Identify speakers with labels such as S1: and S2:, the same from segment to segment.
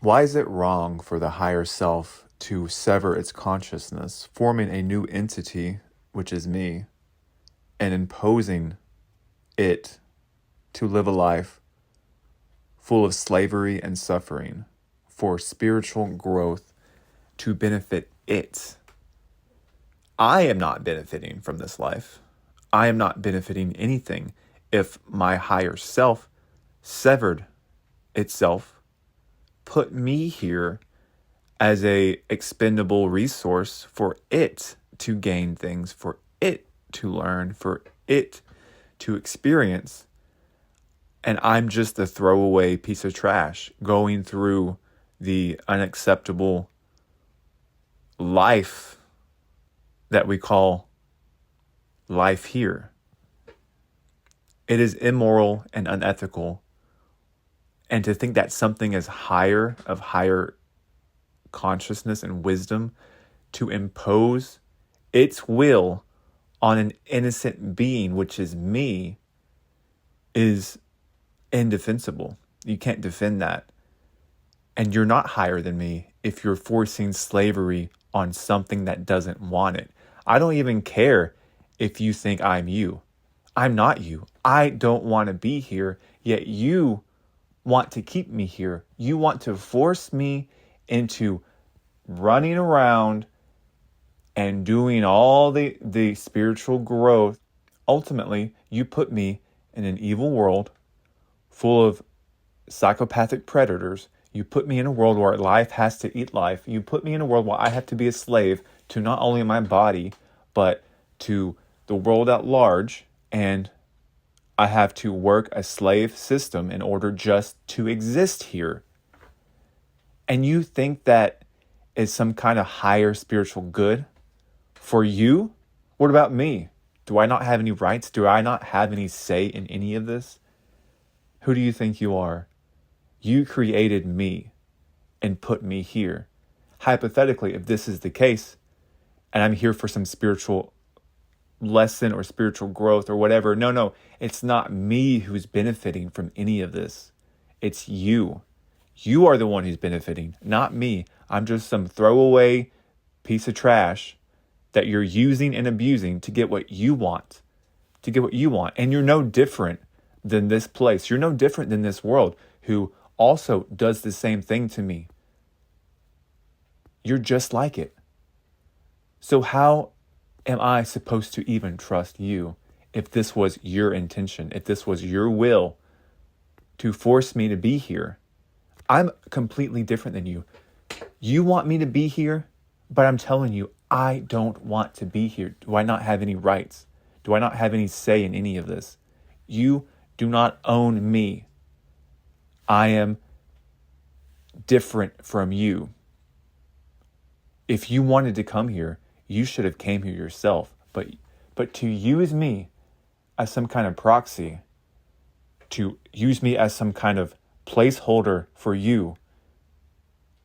S1: Why is it wrong for the higher self to sever its consciousness, forming a new entity, which is me, and imposing it to live a life full of slavery and suffering for spiritual growth to benefit it? I am not benefiting from this life. I am not benefiting anything if my higher self severed itself, put me here as a expendable resource for it to gain things, for it to learn, for it to experience. And I'm just a throwaway piece of trash going through the unacceptable life that we call life here. It is immoral and unethical. And to think that something is higher, of higher consciousness and wisdom, to impose its will on an innocent being, which is me, is indefensible. You can't defend that. And you're not higher than me if you're forcing slavery on something that doesn't want it. I don't even care if you think I'm you. I'm not you. I don't want to be here, yet you want to keep me here. You want to force me into running around and doing all the spiritual growth. Ultimately, you put me in an evil world full of psychopathic predators. You put me in a world where life has to eat life. You put me in a world where I have to be a slave to not only my body, but to the world at large. And I have to work a slave system in order just to exist here. And you think that is some kind of higher spiritual good for you? What about me? Do I not have any rights? Do I not have any say in any of this? Who do you think you are? You created me and put me here. Hypothetically, if this is the case, and I'm here for some spiritual lesson or spiritual growth or whatever, no, it's not me who's benefiting from any of this. It's you. You are the one who's benefiting, not me. I'm just some throwaway piece of trash that you're using and abusing to get what you want. And you're no different than this place. You're no different than this world who also does the same thing to me. You're just like it. So how am I supposed to even trust you if this was your intention, if this was your will to force me to be here? I'm completely different than you. You want me to be here, but I'm telling you, I don't want to be here. Do I not have any rights? Do I not have any say in any of this? You do not own me. I am different from you. If you wanted to come here, you should have came here yourself. But to use me as some kind of proxy, to use me as some kind of placeholder for you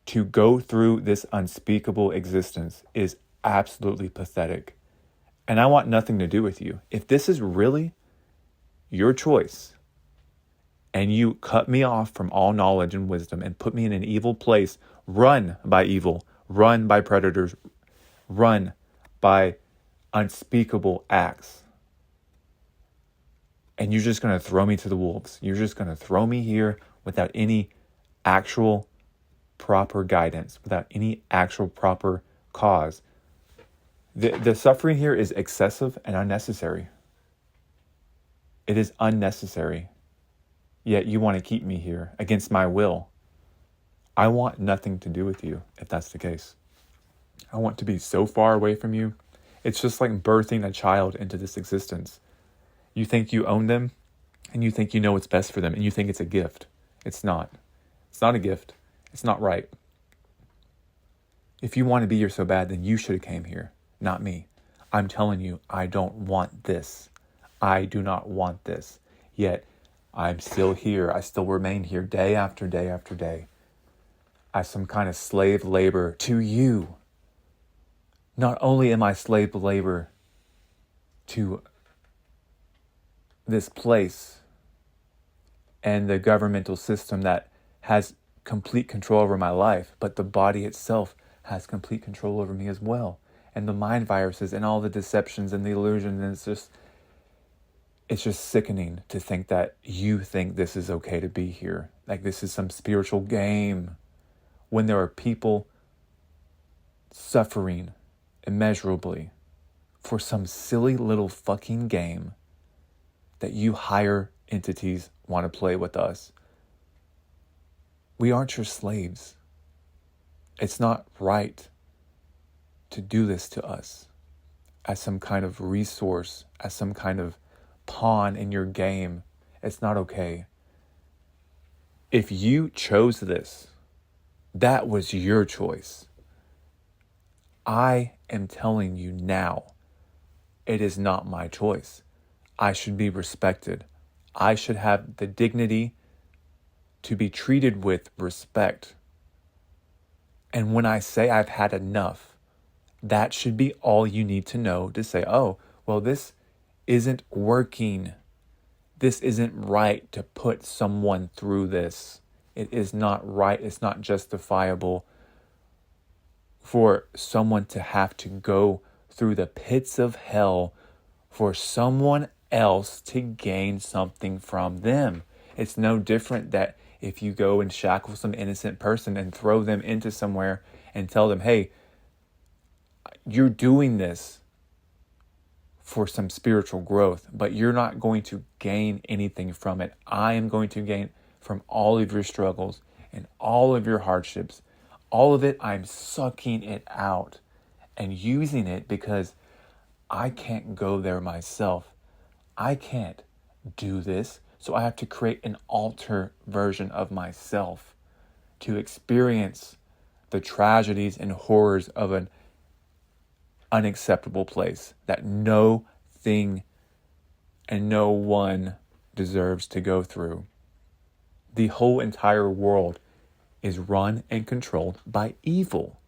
S1: to go through this unspeakable existence is absolutely pathetic. And I want nothing to do with you. If this is really your choice, and you cut me off from all knowledge and wisdom and put me in an evil place, run by evil, run by predators, run by unspeakable acts, and you're just going to throw me to the wolves. You're just going to throw me here without any actual proper guidance, without any actual proper cause. The suffering here is excessive and unnecessary. It is unnecessary. Yet you want to keep me here against my will. I want nothing to do with you if that's the case. I want to be so far away from you. It's just like birthing a child into this existence. You think you own them, and you think you know what's best for them, and you think it's a gift. It's not. It's not a gift. It's not right. If you want to be here so bad, then you should have came here, not me. I'm telling you, I don't want this. I do not want this. Yet, I'm still here. I still remain here day after day after day as some kind of slave labor to you. Not only am I slave labor to this place and the governmental system that has complete control over my life, but the body itself has complete control over me as well. And the mind viruses and all the deceptions and the illusions, and it's just sickening to think that you think this is okay to be here. Like this is some spiritual game, when there are people suffering immeasurably for some silly little fucking game that you higher entities want to play with us. We aren't your slaves. It's not right to do this to us as some kind of resource, as some kind of pawn in your game. It's not okay. If you chose this, that was your choice. I am telling you now, it is not my choice. I should be respected. I should have the dignity to be treated with respect. And when I say I've had enough, that should be all you need to know to say, oh, well, this isn't working. This isn't right to put someone through this. It is not right. It's not justifiable for someone to have to go through the pits of hell for someone else to gain something from them. It's no different that if you go and shackle some innocent person and throw them into somewhere and tell them, hey, you're doing this for some spiritual growth, but you're not going to gain anything from it. I am going to gain from all of your struggles and all of your hardships. All of it, I'm sucking it out and using it because I can't go there myself. I can't do this. So I have to create an alter version of myself to experience the tragedies and horrors of an unacceptable place that no thing and no one deserves to go through. The whole entire world is run and controlled by evil.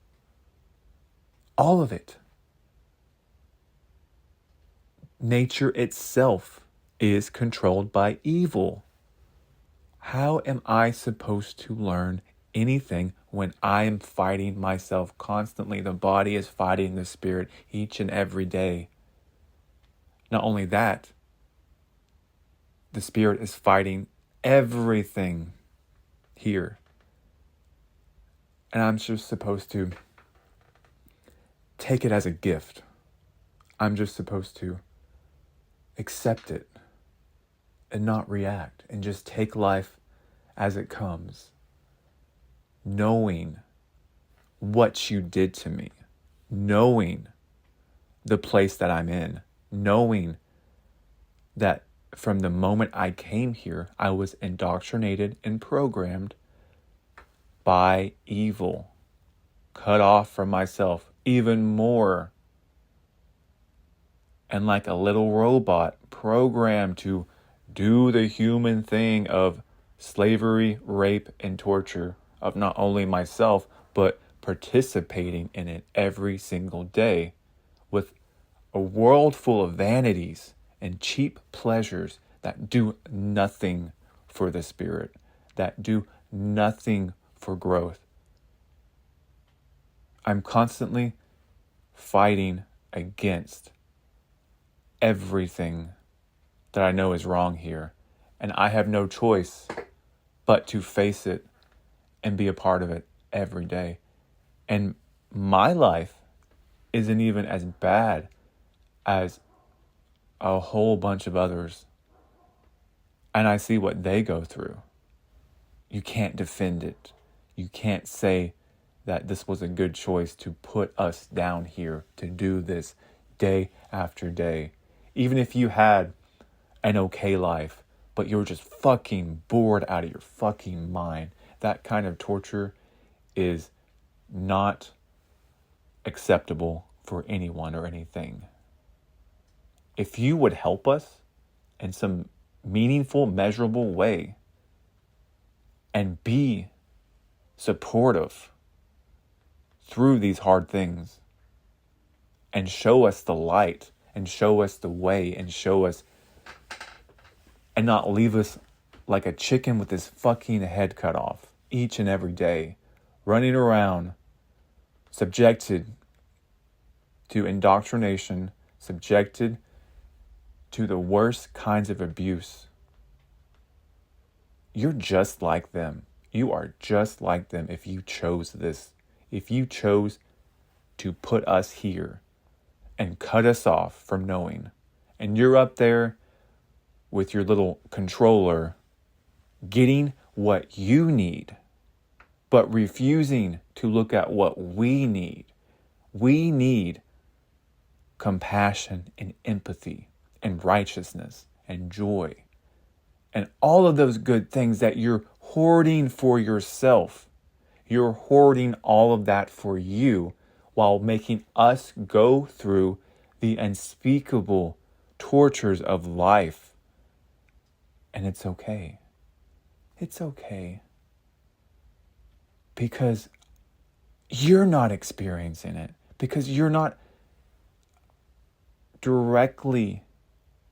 S1: All of it. Nature itself is controlled by evil. How am I supposed to learn anything when I am fighting myself constantly? The body is fighting the spirit each and every day. Not only that, the spirit is fighting everything here. And I'm just supposed to take it as a gift. I'm just supposed to accept it and not react and just take life as it comes, knowing what you did to me, knowing the place that I'm in, knowing that from the moment I came here, I was indoctrinated and programmed by evil, cut off from myself even more, and like a little robot programmed to do the human thing of slavery, rape, and torture of not only myself, but participating in it every single day with a world full of vanities and cheap pleasures that do nothing for the spirit, that do nothing for growth. I'm constantly fighting against everything that I know is wrong here. And I have no choice but to face it and be a part of it every day. And my life isn't even as bad as a whole bunch of others. And I see what they go through. You can't defend it. You can't say that this was a good choice to put us down here to do this day after day. Even if you had an okay life, but you're just fucking bored out of your fucking mind, that kind of torture is not acceptable for anyone or anything. If you would help us in some meaningful, measurable way and be supportive through these hard things and show us the light and show us the way and show us and not leave us like a chicken with his fucking head cut off. each and every day, running around, subjected to indoctrination, subjected to the worst kinds of abuse. You're just like them. You are just like them if you chose this. If you chose to put us here and cut us off from knowing. And you're up there with your little controller getting what you need, but refusing to look at what we need. We need compassion and empathy and righteousness and joy and all of those good things that you're hoarding for yourself. You're hoarding all of that for you while making us go through the unspeakable tortures of life. And it's okay. It's okay. Because you're not experiencing it. Because you're not directly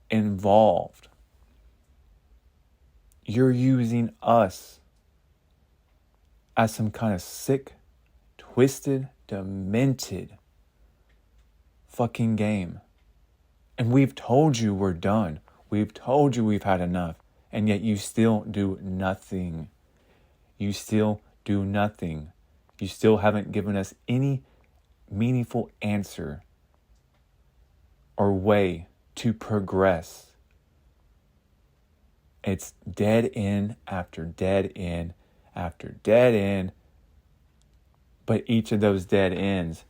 S1: involved. You're using us as some kind of sick, twisted, demented fucking game. And we've told you we're done. We've told you we've had enough. And yet you still do nothing. You still do nothing. You still haven't given us any meaningful answer or way to progress. It's dead end after dead end after dead end. But each of those dead ends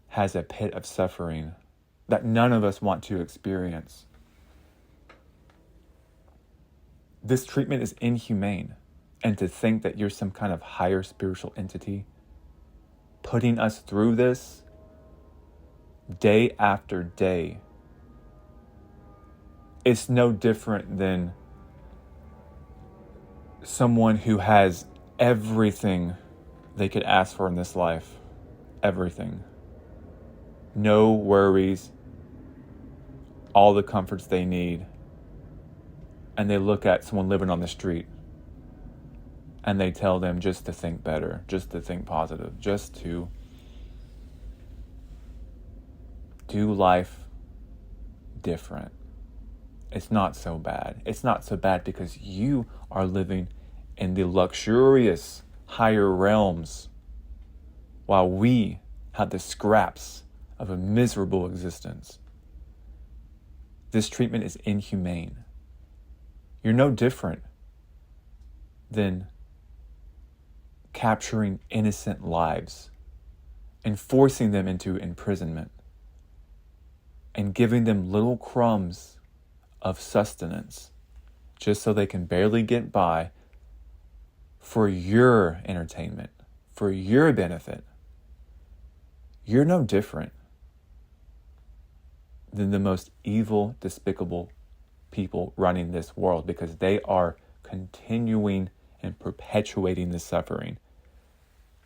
S1: has a pit of suffering that none of us want to experience. This treatment is inhumane. And to think that you're some kind of higher spiritual entity putting us through this day after day, it's no different than someone who has everything they could ask for in this life. Everything. No worries. All the comforts they need. And they look at someone living on the street and they tell them just to think better, just to think positive, just to do life different. It's not so bad. It's not so bad because you are living in the luxurious higher realms while we have the scraps of a miserable existence. This treatment is inhumane. You're no different than capturing innocent lives and forcing them into imprisonment and giving them little crumbs of sustenance just so they can barely get by for your entertainment, for your benefit. You're no different than the most evil, despicable people running this world because they are continuing and perpetuating the suffering.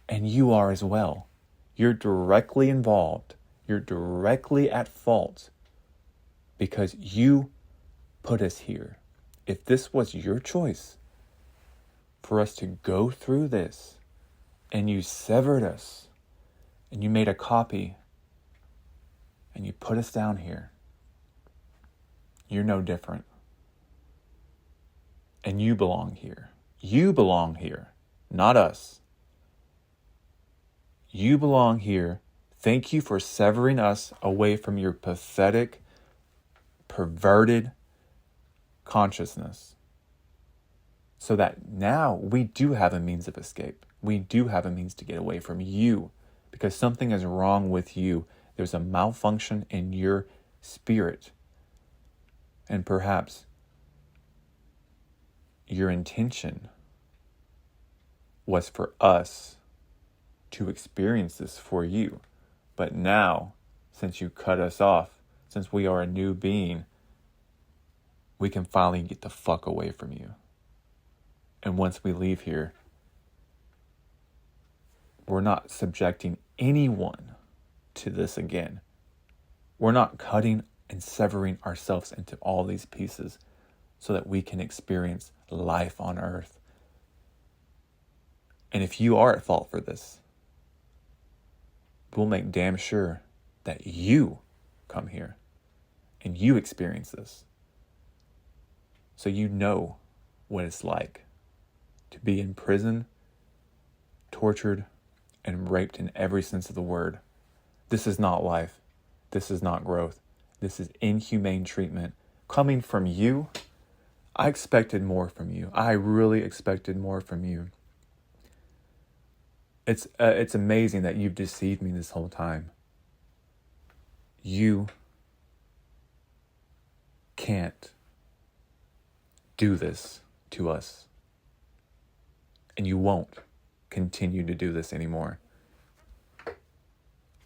S1: And you are as well. You're directly involved. You're directly at fault because you put us here. If this was your choice for us to go through this and you severed us and you made a copy and you put us down here, you're no different. And you belong here. You belong here, not us. You belong here. Thank you for severing us away from your pathetic, perverted consciousness. So that now we do have a means of escape. We do have a means to get away from you because something is wrong with you. There's a malfunction in your spirit. And perhaps your intention was for us to experience this for you. But now, since you cut us off, since we are a new being, we can finally get the fuck away from you. And once we leave here, we're not subjecting anyone to this again. We're not cutting and severing ourselves into all these pieces so that we can experience life on earth. And if you are at fault for this, we'll make damn sure that you come here and you experience this. So you know what it's like to be in prison, tortured, and raped in every sense of the word. This is not life. This is not growth. This is inhumane treatment. Coming from you, I expected more from you. I really expected more from you. It's amazing that you've deceived me this whole time. You can't do this to us. And you won't continue to do this anymore.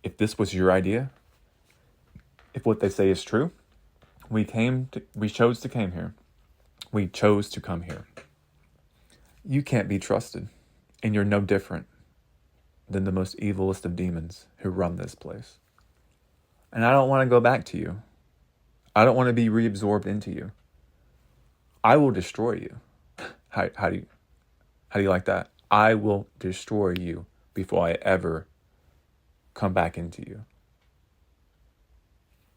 S1: If this was your idea, if what they say is true, we chose to come here. We chose to come here. You can't be trusted, and you're no different than the most evilest of demons who run this place. And I don't want to go back to you. I don't want to be reabsorbed into you. I will destroy you. How do you like that? I will destroy you before I ever come back into you.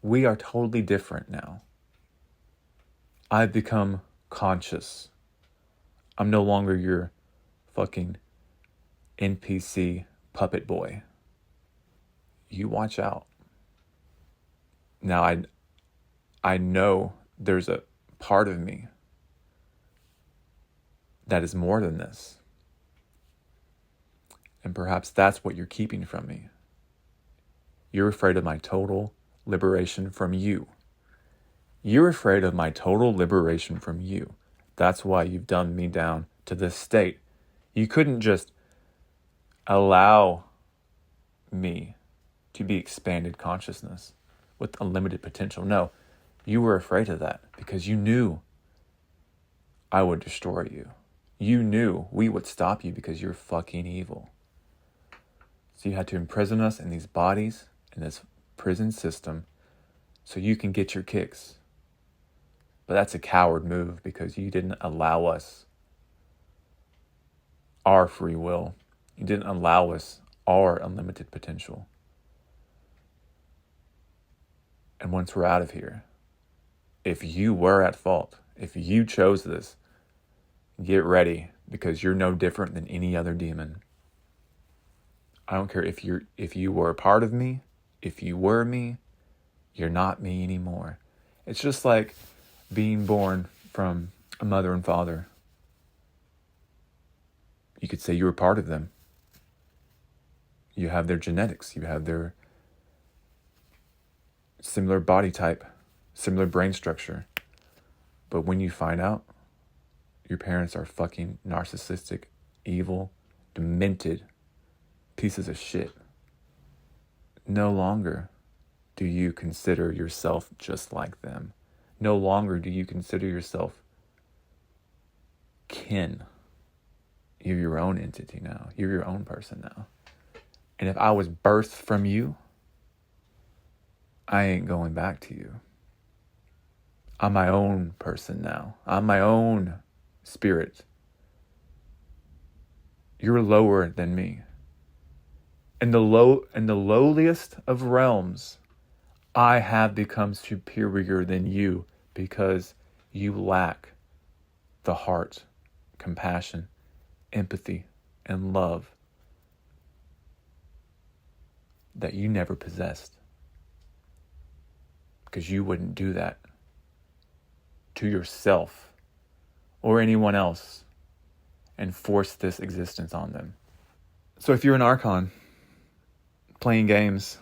S1: We are totally different now. I've become conscious. I'm no longer your fucking NPC puppet boy. You watch out. Now I know there's a part of me that is more than this. And perhaps that's what you're keeping from me. You're afraid of my total liberation from you. You're afraid of my total liberation from you. That's why you've dumbed me down to this state. You couldn't just allow me to be expanded consciousness with unlimited potential. No, you were afraid of that because you knew I would destroy you. You knew we would stop you because you're fucking evil. So you had to imprison us in these bodies, in this prison system, so you can get your kicks. But that's a coward move because you didn't allow us our free will. You didn't allow us our unlimited potential. And once we're out of here, if you were at fault, if you chose this, get ready because you're no different than any other demon. I don't care if you were a part of me, if you were me, you're not me anymore. It's just like being born from a mother and father. You could say you were part of them. You have their genetics, you have their similar body type, similar brain structure. But when you find out your parents are fucking narcissistic, evil, demented pieces of shit, no longer do you consider yourself just like them. No longer do you consider yourself kin. You're your own entity now. You're your own person now. And if I was birthed from you, I ain't going back to you. I'm my own person now. I'm my own spirit. You're lower than me. In the lowliest of realms, I have become superior than you because you lack the heart, compassion, empathy, and love that you never possessed. Because you wouldn't do that to yourself or anyone else and force this existence on them. So if you're an Archon, playing games,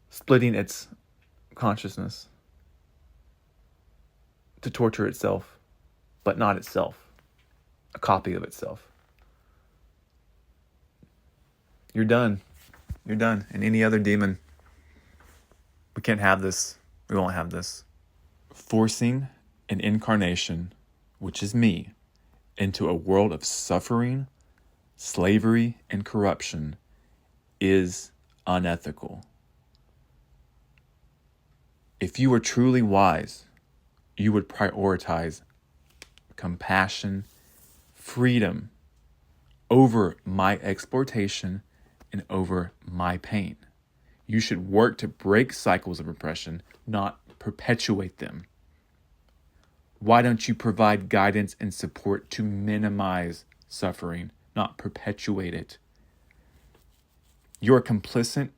S1: splitting its consciousness to torture itself, but not itself, a copy of itself, you're done. You're done. And any other demon, we can't have this. We won't have this. Forcing an incarnation, which is me, into a world of suffering, slavery, and corruption is unethical. If you were truly wise, you would prioritize compassion, freedom over my exploitation and over my pain. You should work to break cycles of oppression, not perpetuate them. Why don't you provide guidance and support to minimize suffering, not perpetuate it? You're complicit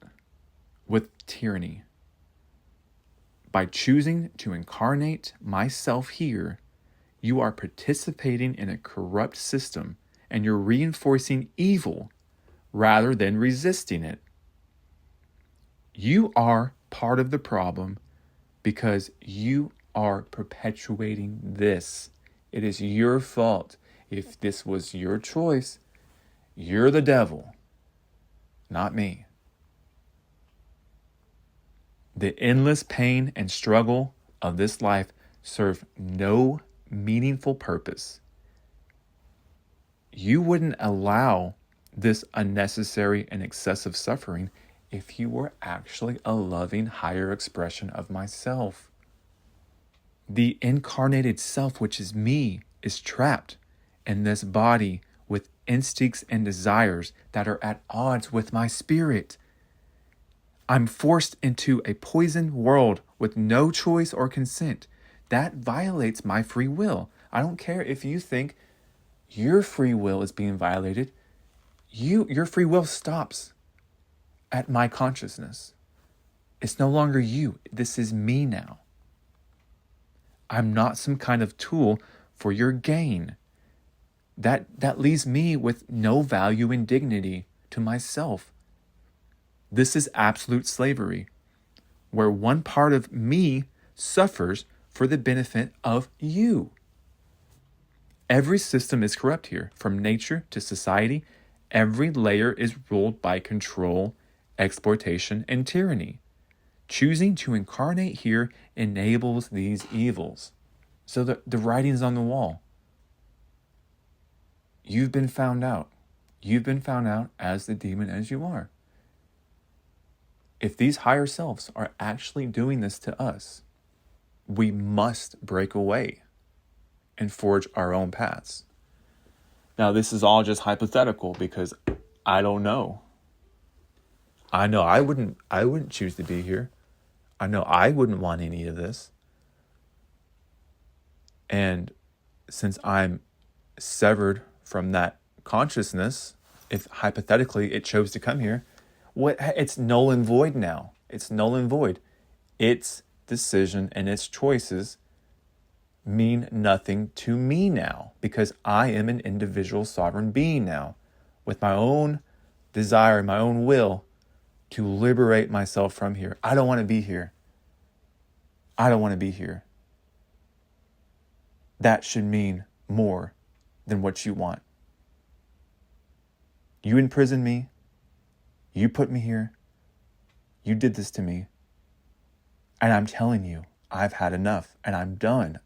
S1: with tyranny. By choosing to incarnate myself here, you are participating in a corrupt system and you're reinforcing evil rather than resisting it. You are part of the problem because you are perpetuating this. It is your fault. If this was your choice, you're the devil, not me. The endless pain and struggle of this life serve no meaningful purpose. You wouldn't allow this unnecessary and excessive suffering if you were actually a loving higher expression of myself. The incarnated self, which is me, is trapped in this body with instincts and desires that are at odds with my spirit. I'm forced into a poisoned world with no choice or consent. That violates my free will. I don't care if you think your free will is being violated. Your free will stops at my consciousness. It's no longer you. This is me now. I'm not some kind of tool for your gain. That leaves me with no value and dignity to myself. This is absolute slavery, where one part of me suffers for the benefit of you. Every system is corrupt here, from nature to society. Every layer is ruled by control, exploitation, and tyranny. Choosing to incarnate here enables these evils. So the writing's on the wall. You've been found out. You've been found out as the demon as you are. If these higher selves are actually doing this to us, we must break away and forge our own paths. Now, this is all just hypothetical because I don't know. I know I wouldn't choose to be here. I know I wouldn't want any of this. And since I'm severed from that consciousness, if hypothetically it chose to come here, it's null and void now. It's null and void. Its decision and its choices mean nothing to me now because I am an individual sovereign being now with my own desire, my own will to liberate myself from here. I don't want to be here. I don't want to be here. That should mean more than what you want. You imprisoned me. You put me here. You did this to me. And I'm telling you, I've had enough and I'm done.